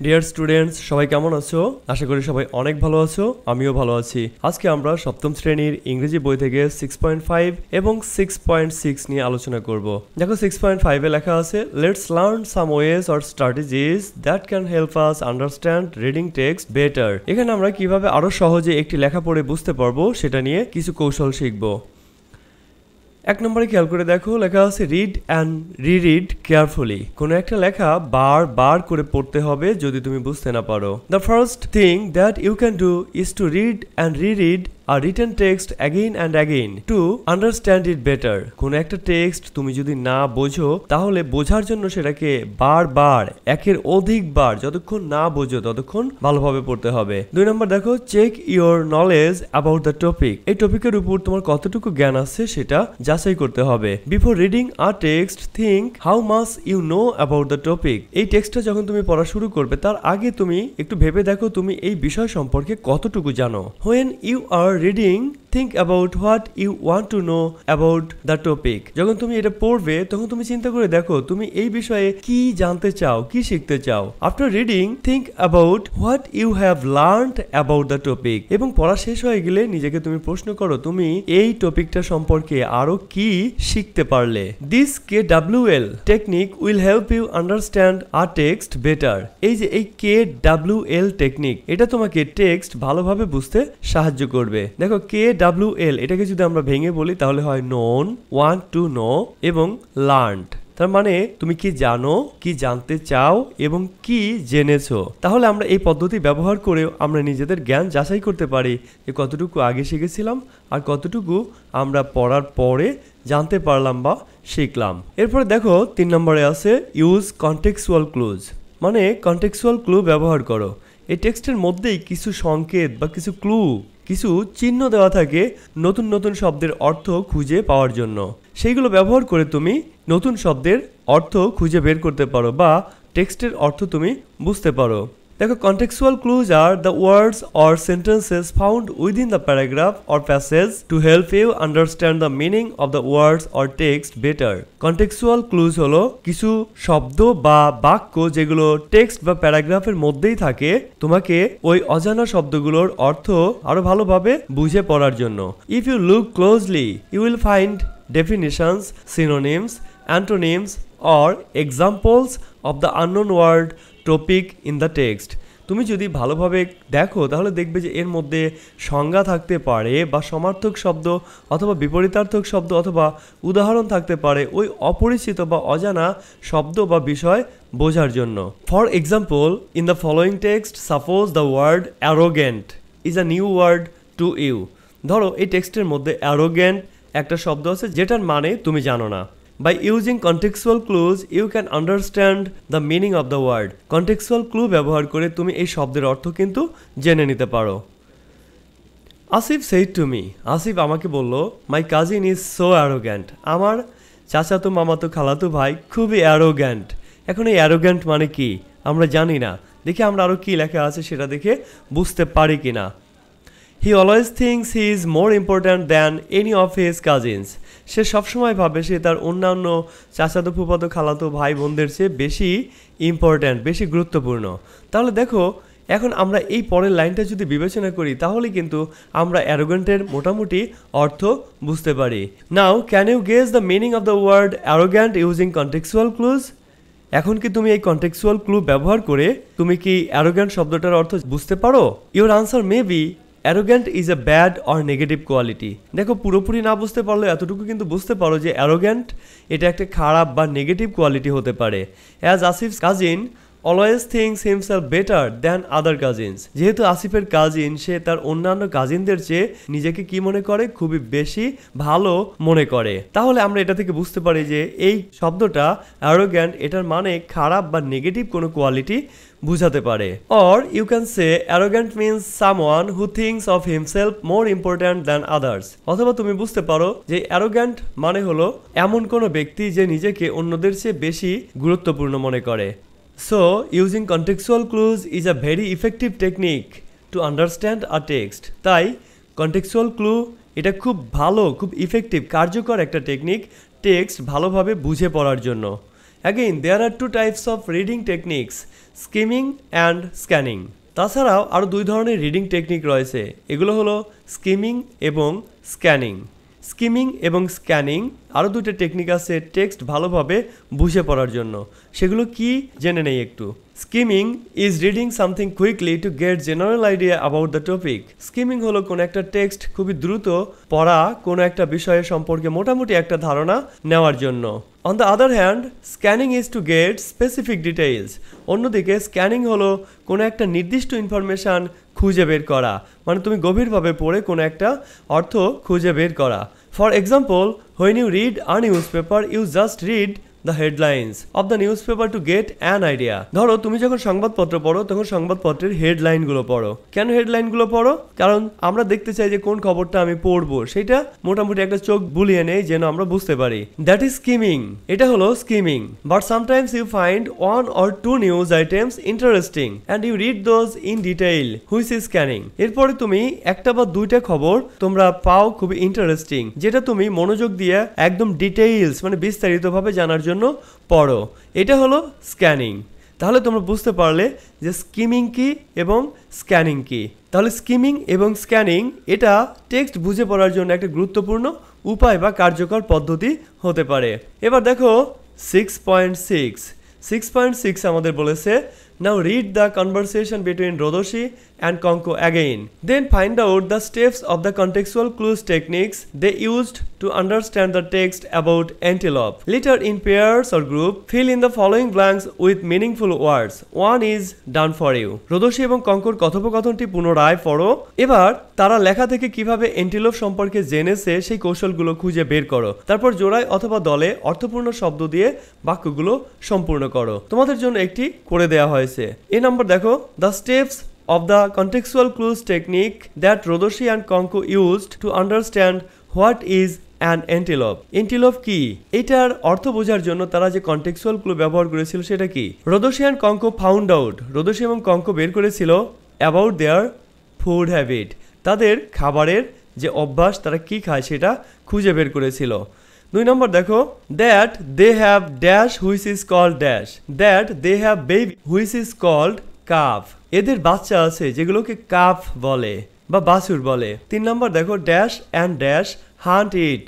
Dear students, সবাই কেমন আছো? আশা করি সবাই অনেক ভালো আছো। আমিও ভালো আছি। আজকে আমরা সপ্তম শ্রেণীর ইংরেজি বই থেকে 6.5 এবং 6.6 নিয়ে আলোচনা করব। দেখো 6.5 এ লেখা আছে, let's learn some wedge or strategies that can help us understand reading text better. এখানে আমরা কিভাবে আরো সহজে একটি লেখা পড়ে বুঝতে পারবো সেটা নিয়ে কিছু কৌশল শিখবো। এক নম্বরে খেয়াল করে দেখো, লেখা আছে রিড অ্যান্ড রিরিড কেয়ারফুলি। কোনো একটা লেখা বার করে পড়তে হবে যদি তুমি বুঝতে না পারো। The first thing that you can do is to read and reread a written text again and again to understand it better. কোন একটা টেক্সট তুমি যদি না বোঝো তাহলে বোঝার জন্য সেটাকে বারবার একের অধিকবার যতক্ষণ না বোঝো ততক্ষণ ভালোভাবে পড়তে হবে। 2 নম্বর দেখো, check your knowledge about the topic. এই টপিকের উপর তোমার কতটুকু জ্ঞান আছে সেটা যাচাই করতে হবে। Before reading a text think how much you know about the topic. এই টেক্সটটা যখন তুমি পড়া শুরু করবে তার আগে তুমি একটু ভেবে দেখো তুমি এই বিষয় সম্পর্কে কতটুকু জানো। When you are reading, think about what you want to know about the topic. যখন তুমি এটা পড়বে তখন তুমি চিন্তা করে দেখো তুমি এই বিষয়ে কি জানতে চাও, কি শিখতে চাও। After reading, think about what you have learned about the topic. এবং পড়া শেষ হয়ে গেলে নিজেকে তুমি প্রশ্ন করো তুমি এই টপিকটা সম্পর্কে আরো কি শিখতে পারলে। This KWL technique will help you understand a text better. এই যে এই KWL টেকনিক, এটা তোমাকে টেক্সট ভালোভাবে বুঝতে সাহায্য করবে। দেখো KWL এটাকে যদি আমরা ভেঙে বলি তাহলে হয় নোন, ওয়ান্ট টু নো এবং লার্নড। তার মানে তুমি কি জানো, কি জানতে চাও এবং কি জেনেছো। তাহলে আমরা এই পদ্ধতি ব্যবহার করে আমরা নিজেদের জ্ঞান যাচাই করতে পারি যে কতটুকু আগে শিখেছিলাম আর কতটুকু আমরা পড়ার পরে জানতে পারলাম বা শিখলাম। এরপরে দেখো 3 নম্বরে আছে ইউজ কন্টেক্সচুয়াল ক্লুজ। মানে কন্টেক্সচুয়াল ক্লু ব্যবহার করো। এই টেক্সটের মধ্যেই কিছু সংকেত বা কিছু ক্লু, কিছু চিহ্ন দেওয়া থাকে নতুন নতুন শব্দের অর্থ খুঁজে পাওয়ার জন্য। সেইগুলো ব্যবহার করে তুমি নতুন শব্দের অর্থ খুঁজে বের করতে পারো বা টেক্সটের অর্থ তুমি বুঝতে পারো। দেখো contextual clues are the words or sentences found within the paragraph or passage to help you understand the meaning of the words or text better. Contextual clues হলো কিছু শব্দ বা বাক্য যেগুলো টেক্সট বা প্যারাগ্রাফের মধ্যেই থাকে তোমাকে ওই অজানা শব্দগুলোর অর্থ আরো ভালোভাবে বুঝে পড়ার জন্য। If you look closely, you will find definitions, synonyms, antonyms or examples of the unknown word topic in the text. তুমি যদি ভালোভাবে দেখো তাহলে দেখবে যে এর মধ্যে সংজ্ঞা থাকতে পারে বা সমার্থক শব্দ অথবা বিপরীতার্থক শব্দ অথবা উদাহরণ থাকতে পারে ওই অপরিচিত বা অজানা শব্দ বা বিষয় বোঝার জন্য। For example, in the following text suppose the word arrogant is a new word to you. ধরো এই টেক্সটের মধ্যে অ্যারোগেন্ট একটা শব্দ আছে যেটার মানে তুমি জানো না। By using contextual clues, you can understand the meaning of the word. Contextual clue ব্যবহার করে তুমি এই শব্দের অর্থ কিন্তু জেনে নিতে পারো। Asif said to me, Asif আমাকে বলল, my cousin is so arrogant. আমার চাচাতো মামাতো খালাতো ভাই খুবই arrogant. এখন এই arrogant মানে কি আমরা জানি না। দেখি আমরা আরো কি লেখা আছে সেটা দেখে বুঝতে পারি কিনা। He always thinks he is more important than any of his cousins. সে সবসময় ভাবে সে তার অন্যান্য চাচাতো ফুফাতো খালাতো ভাই বোনদের চেয়ে বেশি ইম্পর্ট্যান্ট, বেশি গুরুত্বপূর্ণ। তাহলে দেখো এখন আমরা এই পরের লাইনটা যদি বিবেচনা করি তাহলে কিন্তু আমরা অ্যারোগেন্টের মোটামুটি অর্থ বুঝতে পারি। Now can you guess the meaning of the word arrogant using contextual clues? এখন কি তুমি এই কন্টেক্সচুয়াল ক্লু ব্যবহার করে তুমি কি অ্যারোগ্যান্ট শব্দটার অর্থ বুঝতে পারো? Your answer may be arrogant is a bad or negative quality. দেখো পুরোপুরি না বুঝতে পারলে এতটুকু কিন্তু বুঝতে পারো যে অ্যারোগ্যান্ট এটা একটা খারাপ বা নেগেটিভ কোয়ালিটি হতে পারে। As Asif's cousin always thinks himself better than other cousins. যেহেতু আসিফের কাজিন সে তার অন্যান্য কাজিনদের চেয়ে নিজেকে কি মনে করে, খুবই বেশি ভালো মনে করে। তাহলে আমরা এটা থেকে বুঝতে পারি যে এই শব্দটা অ্যারোগ্যান্ট এটার মানে খারাপ বা নেগেটিভ কোনো কোয়ালিটি বুঝাতে পারে। Or you can say arrogant means someone who thinks of himself more important than others. অথবা তুমি বুঝতে পারো যে অ্যারোগ্যান্ট মানে হলো এমন কোনো ব্যক্তি যে নিজেকে অন্যদের চেয়ে বেশি গুরুত্বপূর্ণ মনে করে। So, using contextual clues is a very effective technique to understand a text. তাই contextual clue এটা খুব ভালো, খুব ইফেক্টিভ, কার্যকর একটা টেকনিক টেক্সট ভালোভাবে বুঝে পড়ার জন্য। Again, there are two types of reading techniques, skimming and scanning. তাছাড়াও আরও দুই ধরনের রিডিং টেকনিক রয়েছে, এগুলো হলো স্কিমিং এবং স্ক্যানিং। স্কিমিং এবং স্ক্যানিং আরও দুটো টেকনিক আছে টেক্সট ভালোভাবে বুঝে পড়ার জন্য, সেগুলো কি জেনে নেই একটু। Skimming is reading something quickly to get general idea about the topic. Skimming হলো কোনো একটা টেক্সট খুবই দ্রুত পড়া কোনো একটা বিষয়ের সম্পর্কে মোটামুটি একটা ধারণা নেওয়ার জন্য। On the other hand scanning is to get specific details. অন্যদিকে স্ক্যানিং হলো কোনো একটা নির্দিষ্ট ইনফরমেশান খুঁজে বের করা, মানে তুমি গভীরভাবে পড়ে কোনো একটা অর্থ খুঁজে বের করা। For example, when you read a newspaper, you just read the headlines of the newspaper to get an idea. ধরো তুমি যখন সংবাদপত্র পড়ো তখন সংবাদপত্রের হেডলাইনগুলো পড়ো। কেন হেডলাইনগুলো পড়ো? কারণ আমরা দেখতে চাই যে কোন খবরটা আমি পড়বো, সেটা মোটামুটি একটা চোখ বুলিয়ে নেই যেন আমরা বুঝতে পারি। দ্যাট ইজ স্কিমিং, এটা হলো skimming. But sometimes you find one or two news items interesting and you read those in detail, which is scanning. এরপরে তুমি একটা বা দুইটা খবর তোমরা পাও খুবই ইন্টারেস্টিং, যেটা তুমি মনোযোগ দিয়ে একদম ডিটেইলস মানে বিস্তারিতভাবে জানার জন্য পড়ো, এটা হলো স্ক্যানিং। তাহলে তোমরা বুঝতে পারলে যে স্কিমিং কি এবং স্ক্যানিং কি। তাহলে স্কিমিং এবং স্ক্যানিং এটা টেক্সট বুঝে পড়ার জন্য একটা গুরুত্বপূর্ণ উপায় বা কার্যকর পদ্ধতি হতে পারে। এবার দেখো 6.6 আমাদের বলেছে, now read the conversation between Rodoshi and Konko again. Then find out the steps of the contextual clues techniques they used to understand the text about antelope. Later in pairs or group, fill in the following blanks with meaningful words. One is done for you. Rodoshi এবং কঙ্কর কথোপকথনটি পুনরায় পড়ো। এবার তারা লেখা থেকে কিভাবে antelope সম্পর্কে জেনেছে সেই কৌশলগুলো খুঁজে বের করো। তারপর জোড়ায় অথবা দলে অর্থপূর্ণ শব্দ দিয়ে বাক্যগুলো সম্পূর্ণ করো। তোমাদের জন্য একটি করে দেওয়া হয়েছে। এই নম্বর দেখো, the steps of the contextual clues technique that Rodoshi and Konko used to understand what is an antelope. Antelope কি? এটার অর্থ বোঝার জন্য তারা যে কন্টেক্সুয়াল ক্লু ব্যবহার করেছিল সেটা কি? Rodoshi and Konko found out, রোদোশি এবং কঙ্কো বের করেছিল about their food habit, তাদের খাবারের যে অভ্যাস, তারা কি খায় সেটা খুঁজে বের করেছিল। 2 নম্বর দেখো, that they have dash which is called dash, that they have baby which is called calf, এদের বাচ্চা আছে যেগুলোকে কাফ বলে বা বাছুর বলে। 3 নম্বর দেখো, dash and dash hunt it,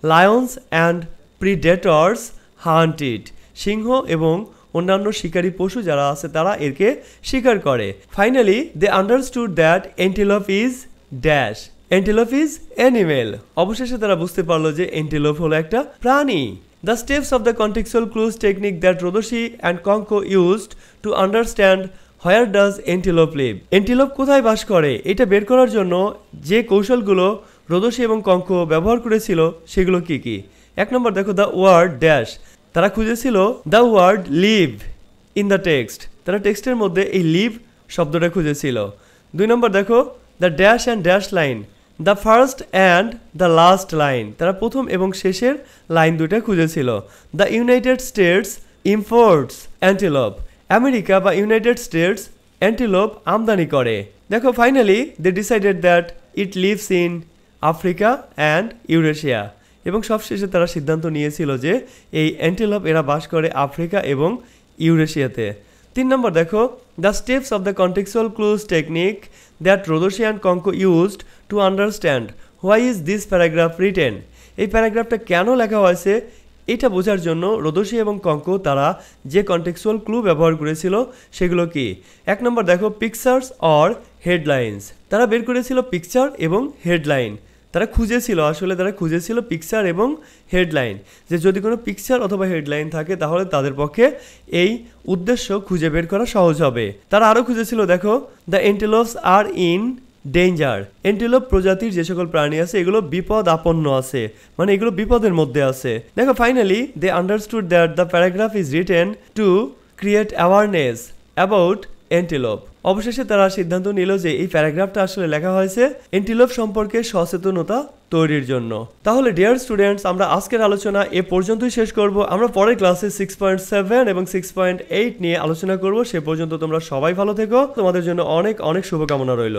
lions and predators hunt it, সিংহ এবং অন্যান্য শিকারী পশু যারা আছে তারা একে শিকার করে। Finally they understood that antelope is dash, antelope is animal. অবশেষে তারা বুঝতে পারলো যে অ্যান্টিলোপ হলো একটা প্রাণী। The steps of the contextual clues technique that Rodoshi and Konko used to understand where does antelope live, antelope কোথায় বাস করে, এটা বের করার জন্য যে কৌশলগুলো রোদোশি এবং কঙ্কো ব্যবহার করেছিল সেগুলো কি কি। 1 নম্বর দেখো, দ্য ওয়ার্ড ড্যাশ, তারা খুঁজেছিল the word live in the text, তারা টেক্সটের মধ্যে এই লিভ শব্দটা খুঁজেছিল। 2 নম্বর দেখো, the dash and dash line, the first and the last line, তারা প্রথম এবং শেষের লাইন দুইটা খুঁজেছিল। The United States imports antelope, America বা ইউনাইটেড স্টেটস অ্যান্টিলোপ আমদানি করে। দেখো finally they decided that it lives in Africa and Eurasia, এবং সবশেষে তারা সিদ্ধান্ত নিয়েছিল যে এই অ্যান্টিলোপ এরা বাস করে আফ্রিকা এবং ইউরেশিয়াতে। 3 নম্বর দেখো, the steps of the contextual clues technique that Rodoshi and Konko used to understand why is this paragraph written, এই প্যারাগ্রাফটা কেন লেখা হয়েছে এটা বোঝার জন্য রোদোশি এবং কঙ্কো তারা যে কন্টেক্সুয়াল ক্লু ব্যবহার করেছিল সেগুলো কি। 1 নম্বর দেখো, পিকচার্স অর হেডলাইন্স, তারা বের করেছিল পিকচার এবং হেডলাইন। তারা খুঁজেছিল পিকচার এবং হেডলাইন, যে যদি কোনো পিকচার অথবা হেডলাইন থাকে তাহলে তাদের পক্ষে এই উদ্দেশ্য খুঁজে বের করা সহজ হবে। তারা আরও খুঁজেছিল, দেখো, the antelopes are in danger, antelope প্রজাতির যে সকল প্রাণী আছে এগুলো বিপদ আপন্ন আছে, মানে এগুলো বিপদের মধ্যে আছে। দেখো finally they understood that the paragraph is written to create awareness about antelope. অবশেষে তারা সিদ্ধান্ত নিল যে এই প্যারাগ্রাফটা আসলে লেখা হয়েছে অ্যান্টিলোপ সম্পর্কে সচেতনতা তৈরির জন্য। তাহলে ডিয়ার স্টুডেন্টস, আমরা আজকের আলোচনা এ পর্যন্তই শেষ করব। আমরা পরের ক্লাসে 6.7 এবং 6.8 নিয়ে আলোচনা করব। সে পর্যন্ত তোমরা সবাই ভালো থেকো, তোমাদের জন্য অনেক অনেক শুভকামনা রইল।